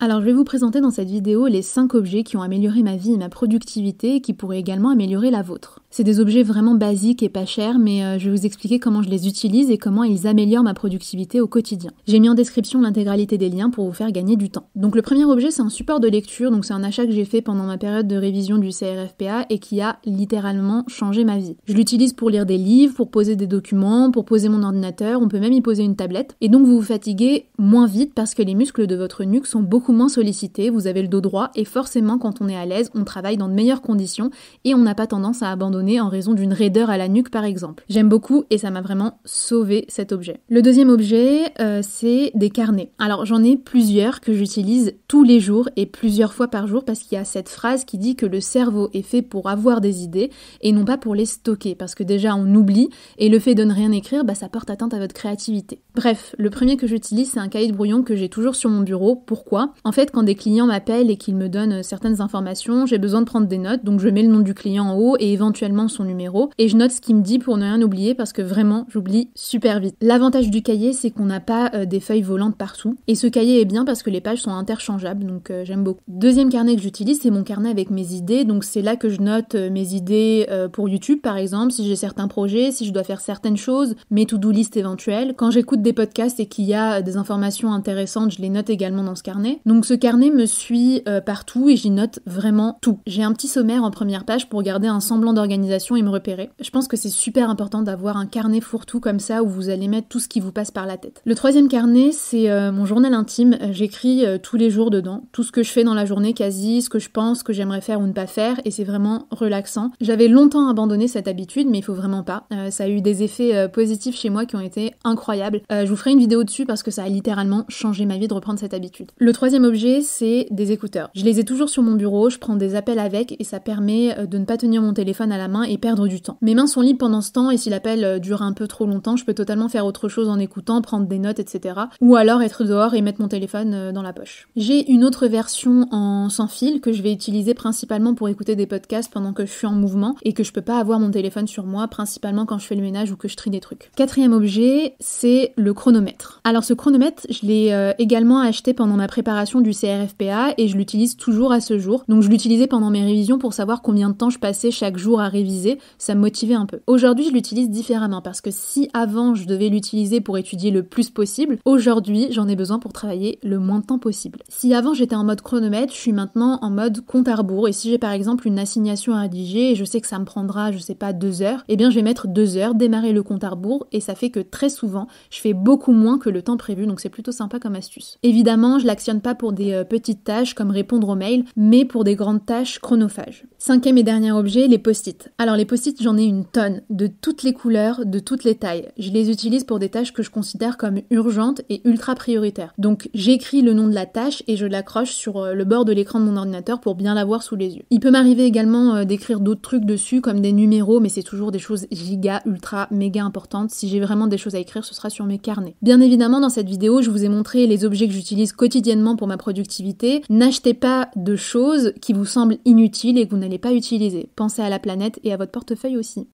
Alors je vais vous présenter dans cette vidéo les 5 objets qui ont amélioré ma vie et ma productivité et qui pourraient également améliorer la vôtre. C'est des objets vraiment basiques et pas chers, mais je vais vous expliquer comment je les utilise et comment ils améliorent ma productivité au quotidien. J'ai mis en description l'intégralité des liens pour vous faire gagner du temps. Donc le premier objet, c'est un support de lecture, donc c'est un achat que j'ai fait pendant ma période de révision du CRFPA et qui a littéralement changé ma vie. Je l'utilise pour lire des livres, pour poser des documents, pour poser mon ordinateur, on peut même y poser une tablette. Et donc vous vous fatiguez moins vite parce que les muscles de votre nuque sont beaucoup moins sollicités, vous avez le dos droit et forcément quand on est à l'aise, on travaille dans de meilleures conditions et on n'a pas tendance à abandonner en raison d'une raideur à la nuque par exemple. J'aime beaucoup et ça m'a vraiment sauvé cet objet. Le deuxième objet, c'est des carnets. Alors j'en ai plusieurs que j'utilise tous les jours et plusieurs fois par jour parce qu'il y a cette phrase qui dit que le cerveau est fait pour avoir des idées et non pas pour les stocker parce que déjà on oublie et le fait de ne rien écrire, ça porte atteinte à votre créativité. Bref, le premier que j'utilise c'est un cahier de brouillon que j'ai toujours sur mon bureau. Pourquoi ? En fait, quand des clients m'appellent et qu'ils me donnent certaines informations, j'ai besoin de prendre des notes, donc je mets le nom du client en haut et éventuellement son numéro, et je note ce qu'il me dit pour ne rien oublier parce que vraiment, j'oublie super vite. L'avantage du cahier, c'est qu'on n'a pas des feuilles volantes partout, et ce cahier est bien parce que les pages sont interchangeables, donc j'aime beaucoup. Deuxième carnet que j'utilise, c'est mon carnet avec mes idées, donc c'est là que je note mes idées pour YouTube par exemple, si j'ai certains projets, si je dois faire certaines choses, mes to-do list éventuelles. Quand j'écoute des podcasts et qu'il y a des informations intéressantes, je les note également dans ce carnet. Donc ce carnet me suit partout et j'y note vraiment tout. J'ai un petit sommaire en première page pour garder un semblant d'organisation et me repérer. Je pense que c'est super important d'avoir un carnet fourre-tout comme ça où vous allez mettre tout ce qui vous passe par la tête. Le troisième carnet, c'est mon journal intime. J'écris tous les jours dedans, tout ce que je fais dans la journée quasi, ce que je pense, ce que j'aimerais faire ou ne pas faire, et c'est vraiment relaxant. J'avais longtemps abandonné cette habitude, mais il faut vraiment pas. Ça a eu des effets positifs chez moi qui ont été incroyables. Je vous ferai une vidéo dessus parce que ça a littéralement changé ma vie de reprendre cette habitude. Le troisième objet, c'est des écouteurs. Je les ai toujours sur mon bureau, je prends des appels avec et ça permet de ne pas tenir mon téléphone à la main et perdre du temps. Mes mains sont libres pendant ce temps et si l'appel dure un peu trop longtemps, je peux totalement faire autre chose en écoutant, prendre des notes, etc. Ou alors être dehors et mettre mon téléphone dans la poche. J'ai une autre version en sans fil que je vais utiliser principalement pour écouter des podcasts pendant que je suis en mouvement et que je peux pas avoir mon téléphone sur moi, principalement quand je fais le ménage ou que je trie des trucs. Quatrième objet, c'est le chronomètre. Alors ce chronomètre, je l'ai également acheté pendant ma préparation du CRFPA et je l'utilise toujours à ce jour. Donc je l'utilisais pendant mes révisions pour savoir combien de temps je passais chaque jour à réviser, ça me motivait un peu. Aujourd'hui, je l'utilise différemment parce que si avant je devais l'utiliser pour étudier le plus possible, aujourd'hui, j'en ai besoin pour travailler le moins de temps possible. Si avant j'étais en mode chronomètre, je suis maintenant en mode compte à rebours et si j'ai par exemple une assignation à rédiger et je sais que ça me prendra, 2 heures, eh bien je vais mettre 2 heures, démarrer le compte à rebours et ça fait que très souvent, je fais beaucoup moins que le temps prévu, donc c'est plutôt sympa comme astuce. Évidemment, je l'actionne pas pour des petites tâches comme répondre aux mails, mais pour des grandes tâches chronophages. Cinquième et dernier objet, les post-it. Alors les post-it, j'en ai une tonne, de toutes les couleurs, de toutes les tailles. Je les utilise pour des tâches que je considère comme urgentes et ultra prioritaires. Donc j'écris le nom de la tâche et je l'accroche sur le bord de l'écran de mon ordinateur pour bien l'avoir sous les yeux. Il peut m'arriver également d'écrire d'autres trucs dessus comme des numéros, mais c'est toujours des choses giga, ultra, méga importantes. Si j'ai vraiment des choses à écrire, ce sera sur mes carnets. Bien évidemment, dans cette vidéo, je vous ai montré les objets que j'utilise quotidiennement pour ma productivité. N'achetez pas de choses qui vous semblent inutiles et que vous n'allez pas utiliser. Pensez à la planète et à votre portefeuille aussi.